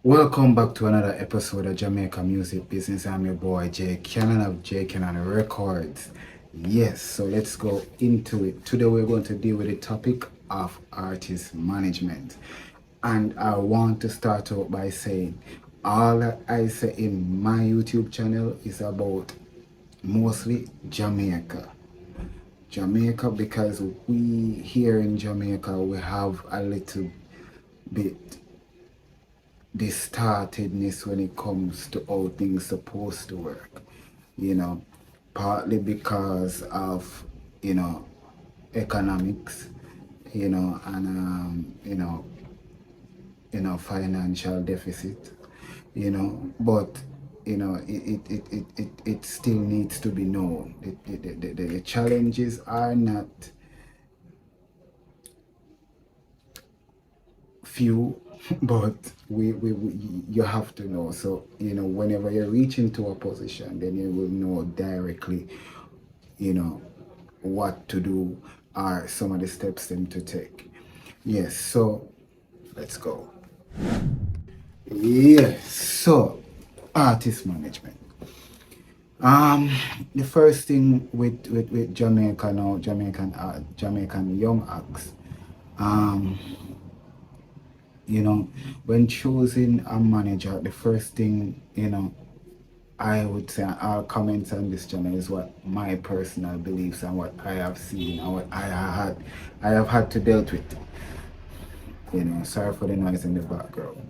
Welcome back to another episode of Jamaica Music Business. I'm your boy Jay Cannon of Jay Cannon Records. Yes, so let's go into it. Today we're going to deal with the topic of artist management. And I want to start out by saying all that I say in my YouTube channel is about mostly Jamaica. Jamaica, because we here in Jamaica we have a little bit distortedness when it comes to how things supposed to work, partly because of economics, and financial deficit, but it still needs to be known. The challenges are not few, but you have to know. So whenever you reach into a position, then you will know directly what to do or some of the steps them to take. Yes, so let's go. Yes, so artist management. The first thing with Jamaica now, Jamaican young acts, when choosing a manager, the first thing, I would say, I'll comment on this channel is what my personal beliefs and what I have seen and what I have had to deal with. Sorry for the noise in the background.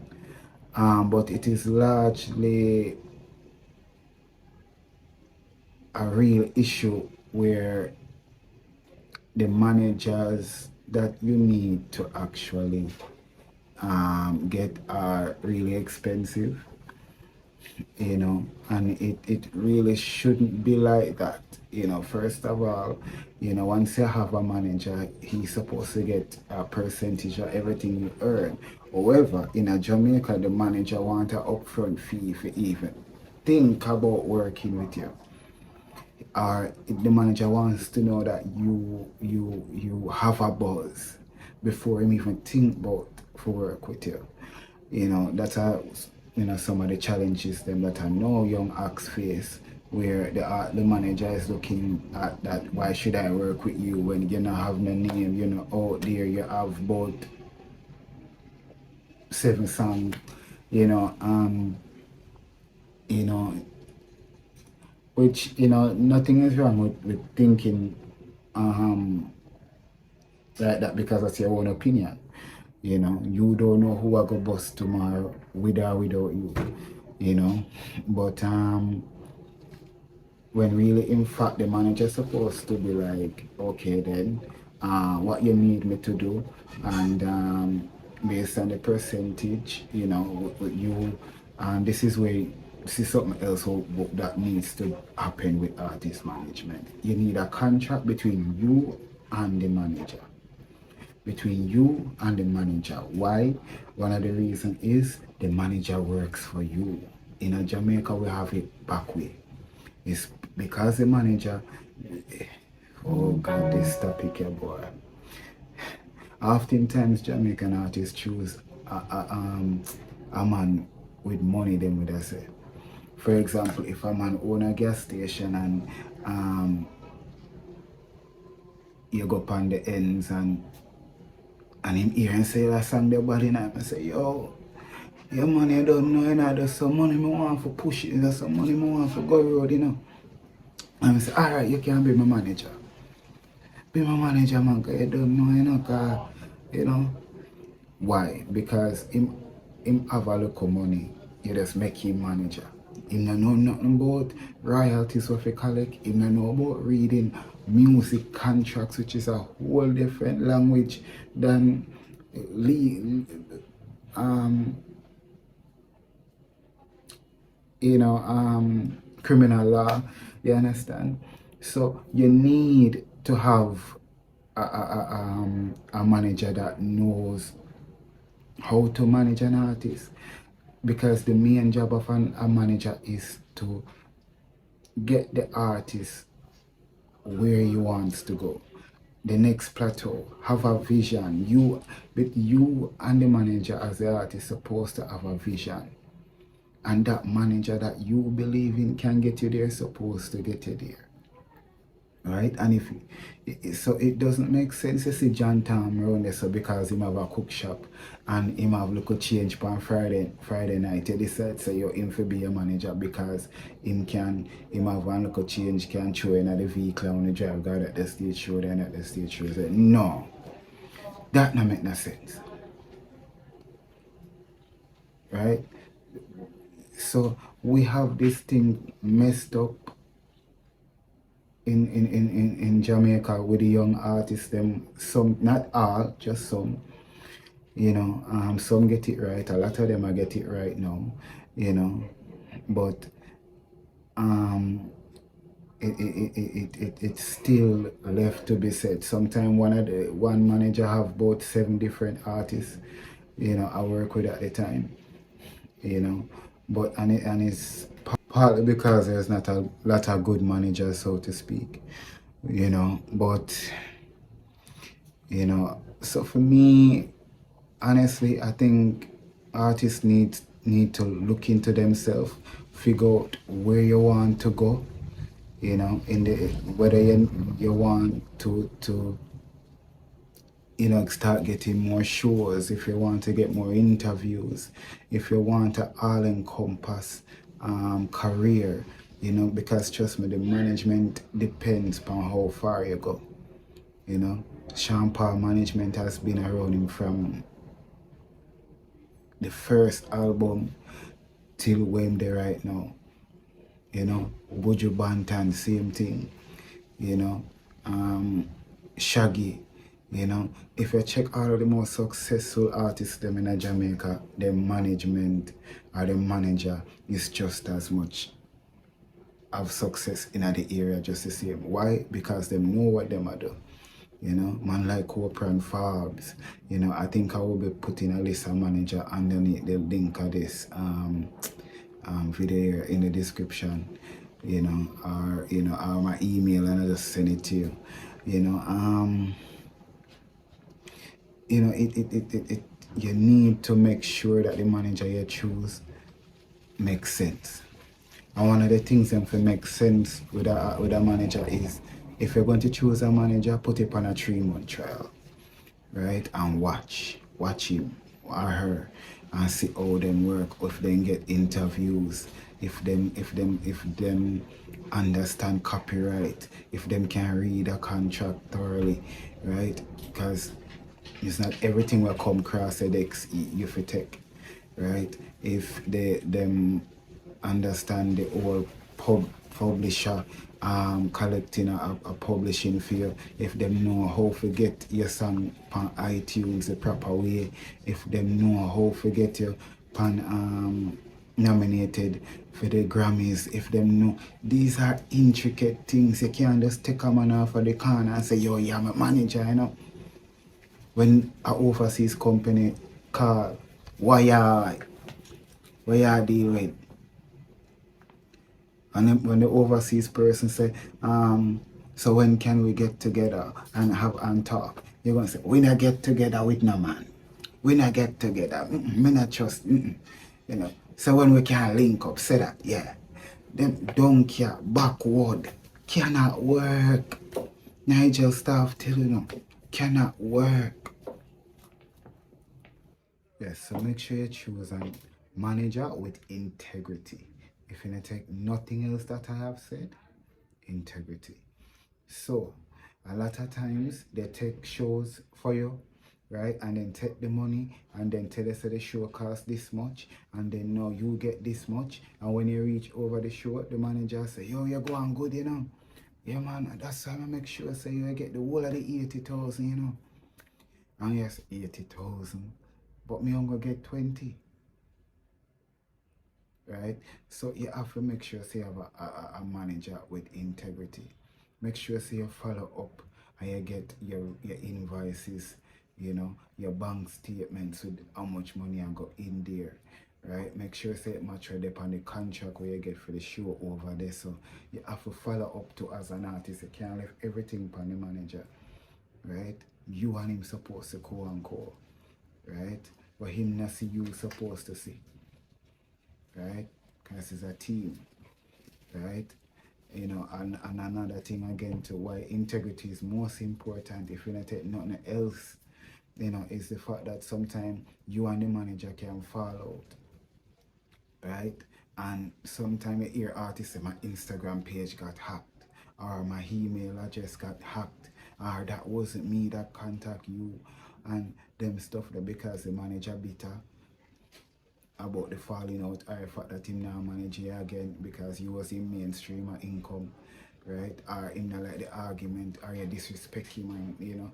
But it is largely a real issue where the managers that you need to actually get are really expensive, and it really shouldn't be like that. First of all, once you have a manager, he's supposed to get a percentage of everything you earn. However, in a Jamaica, the manager wants an upfront fee for even think about working with you, or if the manager wants to know that you have a buzz before him even think about for work with you. That's some of the challenges them that I know young acts face, where the manager is looking at that, why should I work with you when you don't have no name, out there you have about 7 songs, which nothing is wrong with thinking like that, because that's your own opinion. You don't know who I go bust tomorrow, with or without you, but when really in fact the manager's supposed to be like, okay then, what you need me to do, and based on the percentage, with you, and this is something else that needs to happen with artist management. You need a contract between you and the manager. Why? One of the reasons is the manager works for you. In Jamaica, we have it back way. It's because the manager, oh God, this topic here, boy. Oftentimes, Jamaican artists choose a man with money, them would I say. For example, if a man own a gas station and you go up on the ends and him hear and say that song their body night and say, yo, your money you don't know, there's some money me want for push it, there's some money me want for go road, And I say, alright, you can be my manager. Be my manager, man, because you don't know, Why? Because him have a little money, you just make him manager. Him don't know nothing about royalties what we collect. Him don't know about reading music contracts, which is a whole different language than criminal law. You understand? So you need to have a manager that knows how to manage an artist, because the main job of a manager is to get the artist where he wants to go. the next plateau, have a vision. You and the manager as the artist supposed to have a vision. And that manager that you believe in can get you there, supposed to get you there. Right? And so it doesn't make sense to see John Tam around there, so because him have a cook shop and him have look a change on Friday night, you decide say you're him for be a manager because him have one look a change can show in the vehicle when the drive guard at the stage show then at the stage show. Say, no, that not make no sense. Right? So we have this thing messed up in Jamaica with the young artists, them some, not all, just some, you know, some get it right, a lot of them I get it right now, you know, but it's still left to be said. Sometimes one manager have about 7 different artists, you know, I work with at the time, you know, but and it's partly because there's not a lot of good managers, so to speak, you know, but you know, so for me, honestly, I think artists need to look into themselves, figure out where you want to go, you know, in the whether you want to you know, start getting more shows, if you want to get more interviews, if you want to all encompass career, you know, because trust me, the management depends on how far you go. You know, Sean Paul management has been around him from the first album till where they right now. You know, Buju Banton, same thing. You know, Shaggy. You know, if you check all of the most successful artists them in Jamaica, their management or their manager is just as much of success in the area, just the same. Why? Because they know what them are doing. You know, man like Oprah and Forbes, you know, I think I will be putting a list of manager underneath the link of this video in the description, you know, or my email, and I'll just send it to you. You know, you need to make sure that the manager you choose makes sense. And one of the things that make sense with a manager is, if you're going to choose a manager, put it on a 3-month trial, right? And watch him or her and see how them work, if they get interviews, if them understand copyright, if them can read a contract thoroughly, right? Because it's not everything will come across the decks you for take, right? If them understand the whole publisher collecting a publishing fee, if them know how to get your song on iTunes the proper way, if them know how to get you on nominated for the Grammys, if them know, these are intricate things. You can't just take a man off of the corner and say, yo, yeah, I'm a manager, you know. When an overseas company call, what you deal with? And then when the overseas person say, so when can we get together and have and talk? You're going to say, we not get together with no man. We not get together. Me not trust. You know. So when we can link up, say that, yeah. Them donkey backward cannot work. Nigel staff tell you no, cannot work. Yes, so make sure you choose a manager with integrity. If you take nothing else that I have said, integrity. So a lot of times they take shows for you, right? And then take the money and then tell us that the show costs this much, and then no, you get this much. And when you reach over the show, the manager say, yo, you're going good, you know. Yeah, man, that's why I make sure say you get the whole of the 80,000, you know. And yes, 80,000. But me I'm gonna get 20. Right? So you have to make sure say you have a manager with integrity. Make sure say you follow up and you get your invoices, you know, your bank statements with how much money I got in there. Right? Make sure say it match right up on the contract where you get for the show over there. So you have to follow up to as an artist. You can't leave everything upon the manager. right? You and him supposed to co, right? But him not see you supposed to see, right? Because it's a team, right? You know, and another thing again to why integrity is most important if you don't take nothing else, you know, is the fact that sometimes you and the manager can fall out, right? And sometimes you hear artists say my Instagram page got hacked, or my email address got hacked, or that wasn't me that contact you, and them stuff that because the manager bitter about the falling out, or the fact that him now manage you again because he was in mainstream or income, right? Or him not like the argument, or you disrespect him, and you know.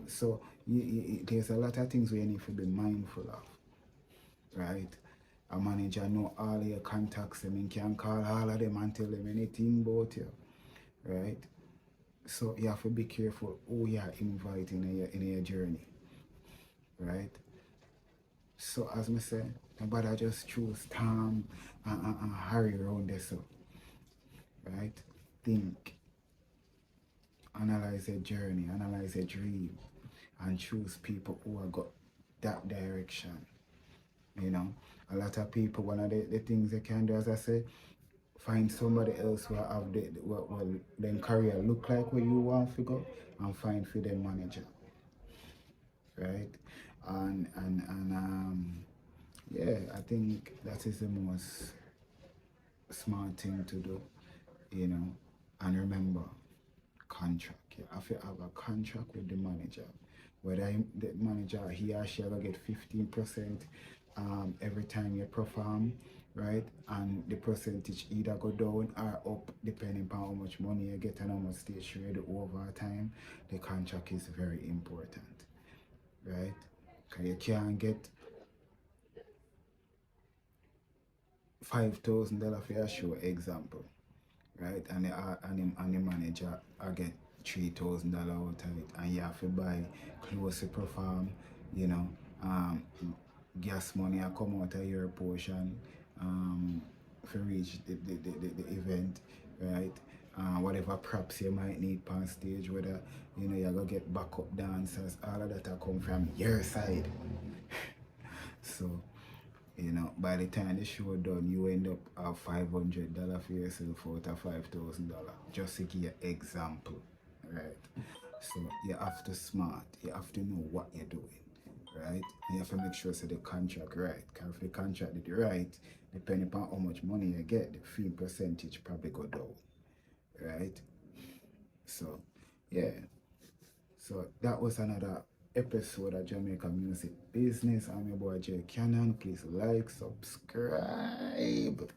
So there's a lot of things we need to be mindful of, right? A manager know all your contacts, I mean, can call all of them and tell them anything about you, right? So you have to be careful who you are inviting in your journey, right? So as I say, nobody just choose Tom and hurry around this, so, right? Think, analyze a journey, analyze a dream, and choose people who have got that direction. You know, a lot of people, one of the things they can do, as I say, find somebody else who have well, then career look like where you want to go and find for them manager, right? And yeah, I think that is the most smart thing to do, you know. And remember, contract. You have to have a contract with the manager. Whether the manager, he or she will get 15% every time you perform, right? And the percentage either go down or up depending on how much money you get and how much stage show you do over time. The contract is very important, right? Because you can't get $5,000 for your show, example, right? And the manager I get $3,000 out of it, and you have to buy clothes to perform, you know, gas money I come out of your portion for reach the event, right? Whatever props you might need on stage, whether you know you're gonna get backup dancers, all of that will come from your side. So you know, by the time the show done, you end up at $500 for yourself out of $5,000. Just to give you an example, right? So you have to smart, you have to know what you're doing, right? And you have to make sure so the contract right. Because if the contract is right, depending upon how much money you get, the fee percentage probably go down, right? So yeah. So that was another episode of Jamaica Music Business. I'm your boy Jay Cannon. Please like, subscribe,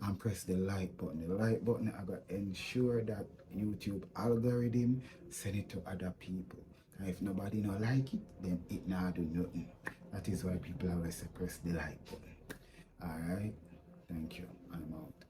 and press the like button. The like button I got to ensure that YouTube algorithm send it to other people. And if nobody not like it, then it not do nothing. That is why people always say press the like button. Alright, thank you. I'm out.